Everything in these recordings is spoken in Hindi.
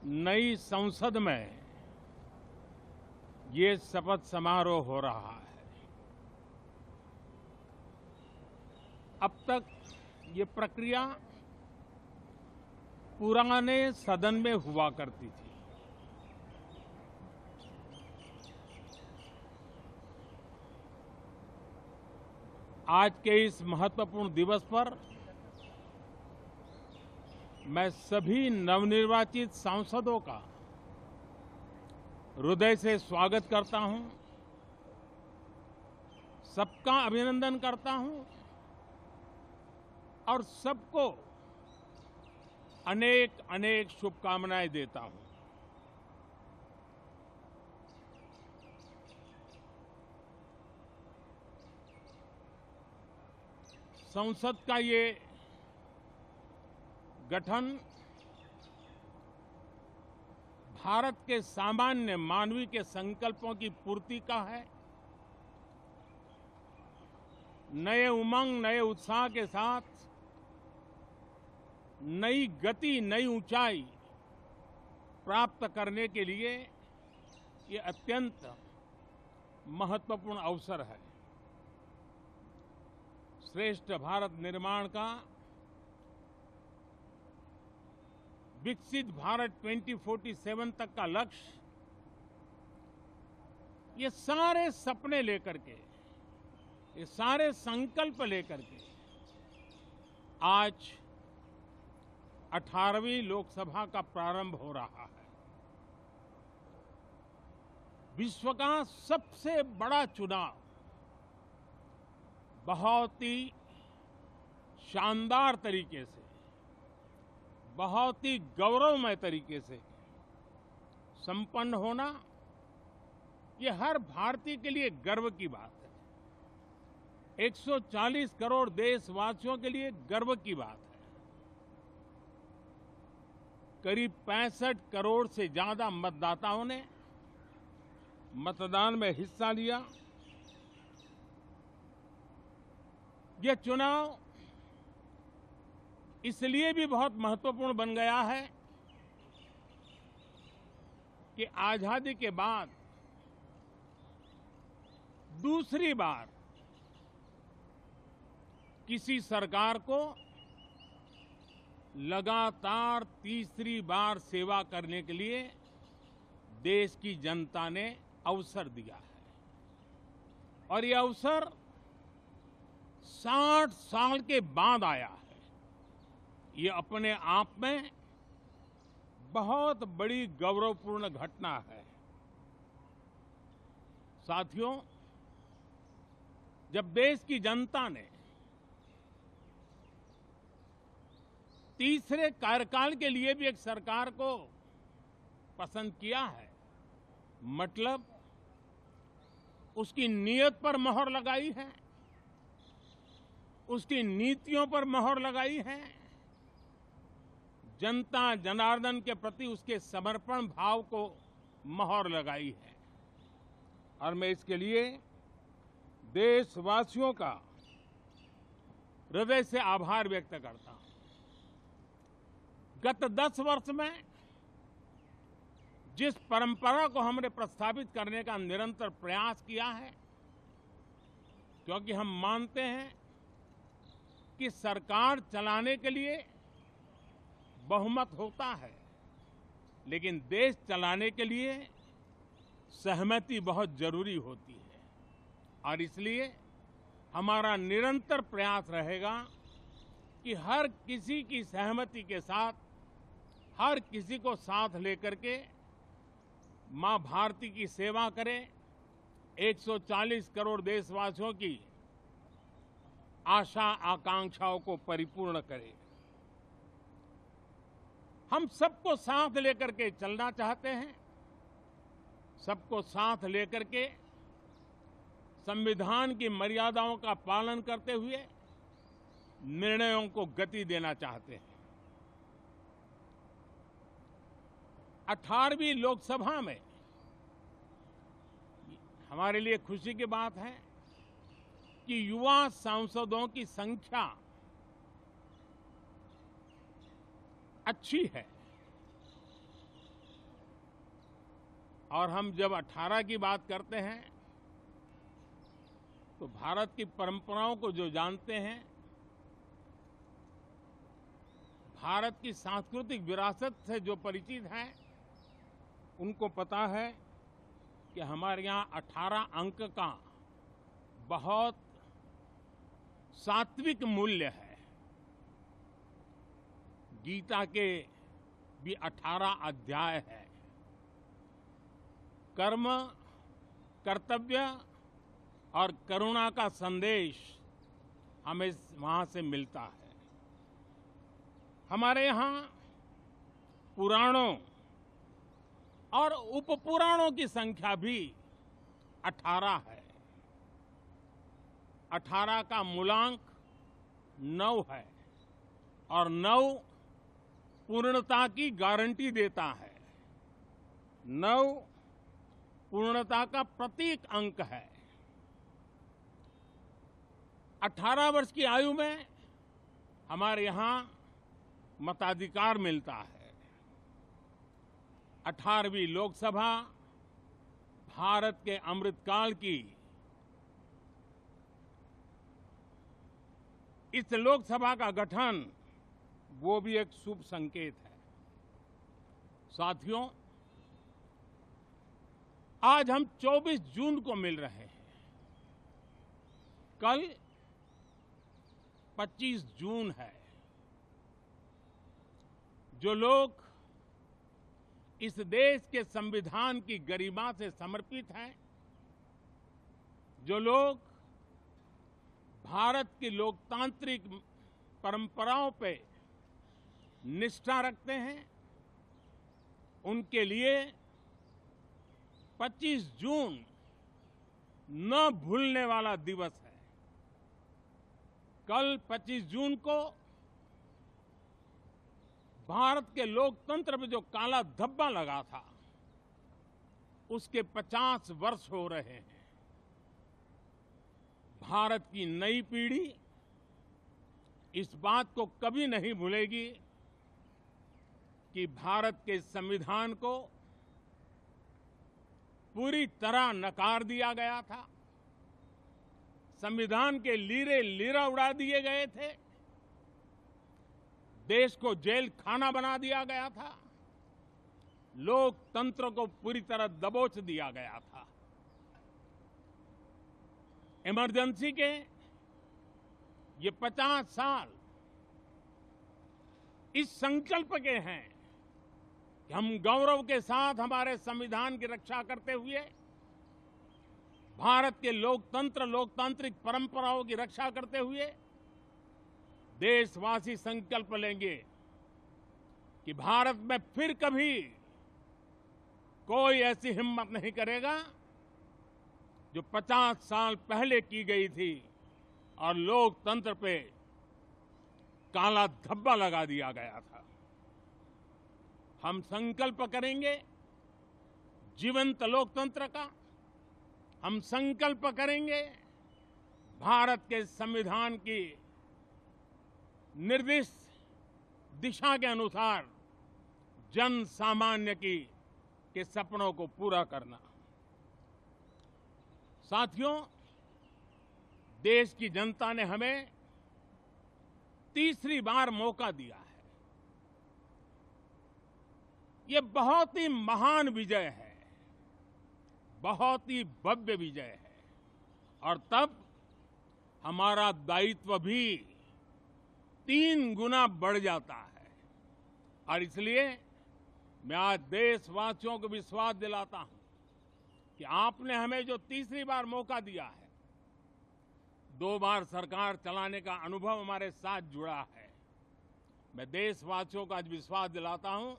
नई संसद में ये शपथ समारोह हो रहा है। अब तक ये प्रक्रिया पुराने सदन में हुआ करती थी। आज के इस महत्वपूर्ण दिवस पर मैं सभी नवनिर्वाचित सांसदों का हृदय से स्वागत करता हूं, सबका अभिनंदन करता हूं और सबको अनेक अनेक शुभकामनाएं देता हूं। संसद का ये गठन भारत के सामान्य मानवीय के संकल्पों की पूर्ति का है। नए उमंग, नए उत्साह के साथ नई गति, नई ऊंचाई प्राप्त करने के लिए ये अत्यंत महत्वपूर्ण अवसर है। श्रेष्ठ भारत निर्माण का, विकसित भारत 2047 तक का लक्ष्य, ये सारे सपने लेकर के, ये सारे संकल्प लेकर के आज 18वीं लोकसभा का प्रारंभ हो रहा है। विश्व का सबसे बड़ा चुनाव बहुत ही शानदार तरीके से, बहुत ही गौरवमय तरीके से संपन्न होना, ये हर भारतीय के लिए गर्व की बात है। 140 करोड़ देशवासियों के लिए गर्व की बात है। करीब 65 करोड़ से ज्यादा मतदाताओं ने मतदान में हिस्सा लिया। यह चुनाव इसलिए भी बहुत महत्वपूर्ण बन गया है कि आजादी के बाद दूसरी बार किसी सरकार को लगातार तीसरी बार सेवा करने के लिए देश की जनता ने अवसर दिया है और यह अवसर 60 साल के बाद आया है। ये अपने आप में बहुत बड़ी गौरवपूर्ण घटना है। साथियों, जब देश की जनता ने तीसरे कार्यकाल के लिए भी एक सरकार को पसंद किया है, मतलब उसकी नीयत पर मोहर लगाई है, उसकी नीतियों पर मोहर लगाई है, जनता जनार्दन के प्रति उसके समर्पण भाव को मोहर लगाई है और मैं इसके लिए देशवासियों का हृदय से आभार व्यक्त करता हूं। गत 10 वर्ष में जिस परंपरा को हमने प्रस्थापित करने का निरंतर प्रयास किया है, क्योंकि हम मानते हैं कि सरकार चलाने के लिए बहुमत होता है, लेकिन देश चलाने के लिए सहमति बहुत जरूरी होती है और इसलिए हमारा निरंतर प्रयास रहेगा कि हर किसी की सहमति के साथ, हर किसी को साथ लेकर के मां भारती की सेवा करें, 140 करोड़ देशवासियों की आशा आकांक्षाओं को परिपूर्ण करें। हम सबको साथ लेकर के चलना चाहते हैं, सबको साथ लेकर के संविधान की मर्यादाओं का पालन करते हुए निर्णयों को गति देना चाहते हैं। 18वीं लोकसभा में हमारे लिए खुशी की बात है कि युवा सांसदों की संख्या अच्छी है। और हम जब 18 की बात करते हैं तो भारत की परंपराओं को जो जानते हैं, भारत की सांस्कृतिक विरासत से जो परिचित हैं, उनको पता है कि हमारे यहाँ 18 अंक का बहुत सात्विक मूल्य है। गीता के भी 18 अध्याय है। कर्म, कर्तव्य और करुणा का संदेश हमें वहां से मिलता है। हमारे यहाँ पुराणों और उपपुराणों की संख्या भी 18 है। 18 का मूलांक 9 है और 9 पूर्णता की गारंटी देता है। 9 पूर्णता का प्रतीक अंक है। 18 वर्ष की आयु में हमारे यहाँ मताधिकार मिलता है। 18वीं लोकसभा भारत के अमृतकाल की इस लोकसभा का गठन वो भी एक शुभ संकेत है। साथियों, आज हम 24 जून को मिल रहे हैं। कल 25 जून है। जो लोग इस देश के संविधान की गरिमा से समर्पित हैं, जो लोग भारत की लोकतांत्रिक परंपराओं पे निष्ठा रखते हैं, उनके लिए 25 जून न भूलने वाला दिवस है। कल 25 जून को भारत के लोकतंत्र में जो काला धब्बा लगा था, उसके 50 वर्ष हो रहे हैं। भारत की नई पीढ़ी इस बात को कभी नहीं भूलेगी कि भारत के संविधान को पूरी तरह नकार दिया गया था। संविधान के लीरे लीरा उड़ा दिए गए थे। देश को जेल खाना बना दिया गया था। लोकतंत्र को पूरी तरह दबोच दिया गया था। इमरजेंसी के ये 50 साल इस संकल्प के हैं कि हम गौरव के साथ हमारे संविधान की रक्षा करते हुए भारत के लोकतंत्र, लोकतांत्रिक परंपराओं की रक्षा करते हुए देशवासी संकल्प लेंगे कि भारत में फिर कभी कोई ऐसी हिम्मत नहीं करेगा जो 50 साल पहले की गई थी और लोकतंत्र पे काला धब्बा लगा दिया गया था। हम संकल्प करेंगे जीवंत लोकतंत्र का। हम संकल्प करेंगे भारत के संविधान की निर्दिष्ट दिशा के अनुसार जन सामान्य के सपनों को पूरा करना। साथियों, देश की जनता ने हमें तीसरी बार मौका दिया है। ये बहुत ही महान विजय है, बहुत ही भव्य विजय है और तब हमारा दायित्व भी 3 गुना बढ़ जाता है। और इसलिए मैं आज देशवासियों को विश्वास दिलाता हूं कि आपने हमें जो तीसरी बार मौका दिया है, 2 बार सरकार चलाने का अनुभव हमारे साथ जुड़ा है। मैं देशवासियों को आज विश्वास दिलाता हूं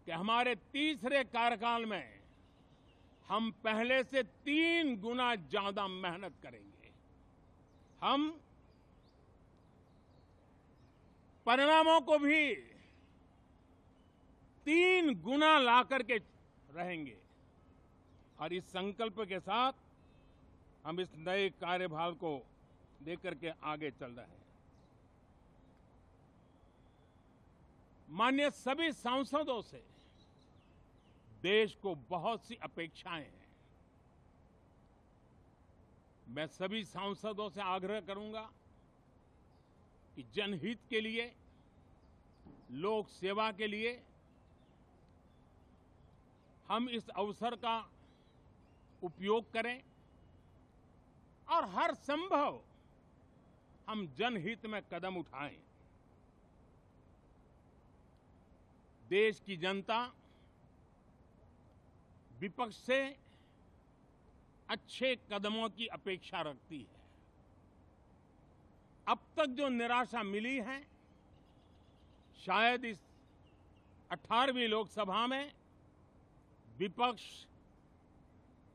कि हमारे तीसरे कार्यकाल में हम पहले से 3 गुना ज्यादा मेहनत करेंगे। हम परिणामों को भी 3 गुना ला करके रहेंगे और इस संकल्प के साथ हम इस नए कार्यभार को लेकर के आगे चल रहे हैं। माननीय सभी सांसदों से देश को बहुत सी अपेक्षाएं हैं। मैं सभी सांसदों से आग्रह करूंगा कि जनहित के लिए, लोक सेवा के लिए हम इस अवसर का उपयोग करें और हर संभव हम जनहित में कदम उठाएं। देश की जनता विपक्ष से अच्छे कदमों की अपेक्षा रखती है। अब तक जो निराशा मिली है, शायद इस 18वीं लोकसभा में विपक्ष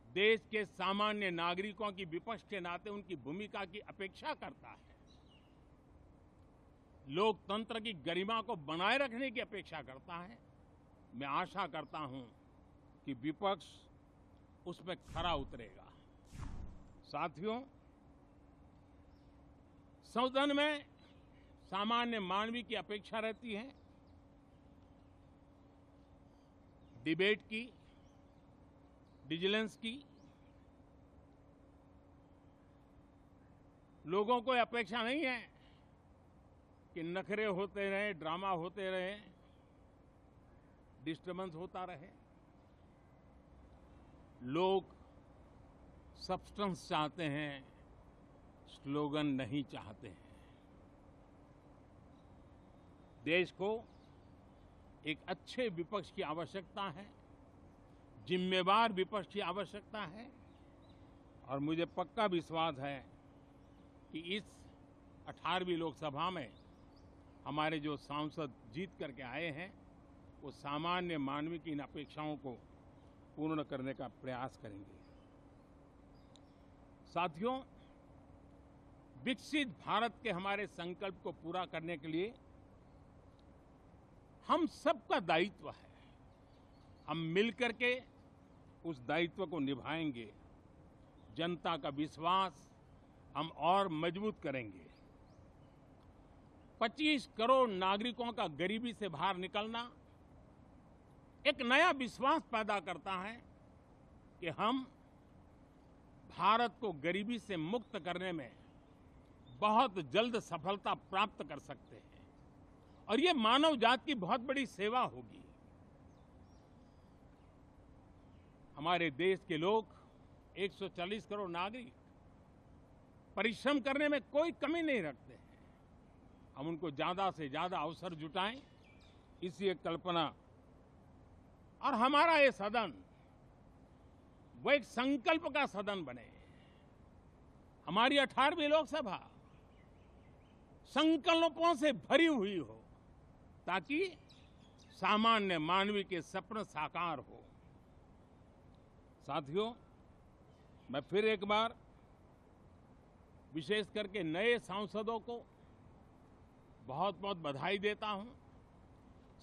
देश के सामान्य नागरिकों की विपक्ष के नाते उनकी भूमिका की अपेक्षा करता है, लोकतंत्र की गरिमा को बनाए रखने की अपेक्षा करता है। मैं आशा करता हूं कि विपक्ष उसमें खरा उतरेगा। साथियों, सदन में सामान्य मानवीय की अपेक्षा रहती है डिबेट की, विजिलेंस की। लोगों को अपेक्षा नहीं है कि नखरे होते रहे, ड्रामा होते रहे, डिस्टर्बेंस होता रहे। लोग सब्सटेंस चाहते हैं, स्लोगन नहीं चाहते हैं। देश को एक अच्छे विपक्ष की आवश्यकता है, जिम्मेवार विपक्ष की आवश्यकता है। और मुझे पक्का विश्वास है कि इस 18वीं लोकसभा में हमारे जो सांसद जीत करके आए हैं, वो सामान्य मानवीय की इन अपेक्षाओं को पूर्ण करने का प्रयास करेंगे। साथियों, विकसित भारत के हमारे संकल्प को पूरा करने के लिए हम सबका दायित्व है। हम मिलकर के उस दायित्व को निभाएंगे। जनता का विश्वास हम और मजबूत करेंगे। 25 करोड़ नागरिकों का गरीबी से बाहर निकलना एक नया विश्वास पैदा करता है कि हम भारत को गरीबी से मुक्त करने में बहुत जल्द सफलता प्राप्त कर सकते हैं और ये मानव जाति की बहुत बड़ी सेवा होगी। हमारे देश के लोग 140 करोड़ नागरिक परिश्रम करने में कोई कमी नहीं रखते हैं। हम उनको ज्यादा से ज्यादा अवसर जुटाएं, इसी एक कल्पना। और हमारा ये सदन वो एक संकल्प का सदन बने। हमारी 18वीं लोकसभा संकल्पों से भरी हुई हो ताकि सामान्य मानवीय के सपने साकार हो। साथियों, मैं फिर एक बार विशेष करके नए सांसदों को बहुत बहुत बधाई देता हूं।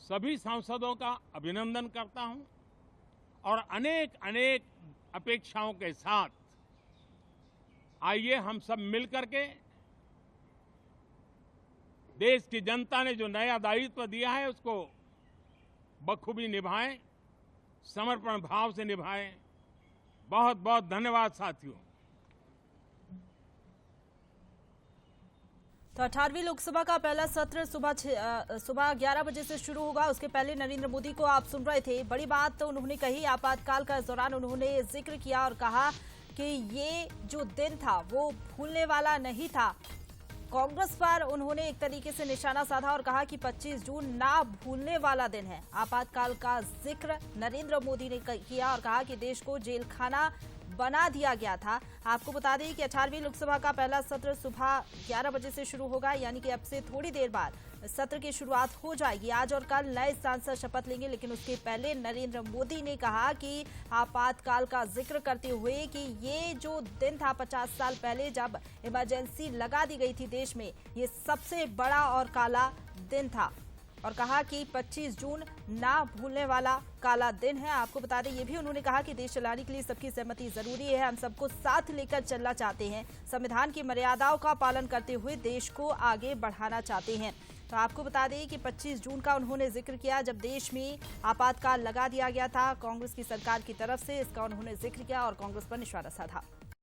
सभी सांसदों का अभिनंदन करता हूं और अनेक अनेक अपेक्षाओं के साथ आइए हम सब मिलकर के देश की जनता ने जो नया दायित्व दिया है उसको बखूबी निभाएं, समर्पण भाव से निभाएं। बहुत बहुत धन्यवाद साथियों। तो 18वीं लोकसभा का पहला सत्र सुबह 11 बजे से शुरू होगा। उसके पहले नरेंद्र मोदी को आप सुन रहे थे। बड़ी बात तो उन्होंने कही, आपातकाल का इस दौरान उन्होंने जिक्र किया और कहा कि ये जो दिन था वो भूलने वाला नहीं था। कांग्रेस पर उन्होंने एक तरीके से निशाना साधा और कहा कि 25 जून ना भूलने वाला दिन है। आपातकाल का जिक्र नरेंद्र मोदी ने किया और कहा कि देश को जेल खाना बना दिया गया था। आपको बता दें कि 18वीं लोकसभा का पहला सत्र सुबह 11 बजे से शुरू होगा, यानी कि अब से थोड़ी देर बाद सत्र की शुरुआत हो जाएगी। आज और कल नए सांसद शपथ लेंगे, लेकिन उसके पहले नरेंद्र मोदी ने कहा कि आपातकाल का जिक्र करते हुए कि ये जो दिन था 50 साल पहले जब इमरजेंसी लगा दी गई थी देश में, ये सबसे बड़ा और काला दिन था और कहा कि 25 जून ना भूलने वाला काला दिन है। आपको बता दें, ये भी उन्होंने कहा कि देश चलाने के लिए सबकी सहमति जरूरी है। हम सबको साथ लेकर चलना चाहते हैं, संविधान की मर्यादाओं का पालन करते हुए देश को आगे बढ़ाना चाहते हैं। तो आपको बता दें कि 25 जून का उन्होंने जिक्र किया, जब देश में आपातकाल लगा दिया गया था कांग्रेस की सरकार की तरफ से। इसका उन्होंने जिक्र किया और कांग्रेस पर निशाना साधा।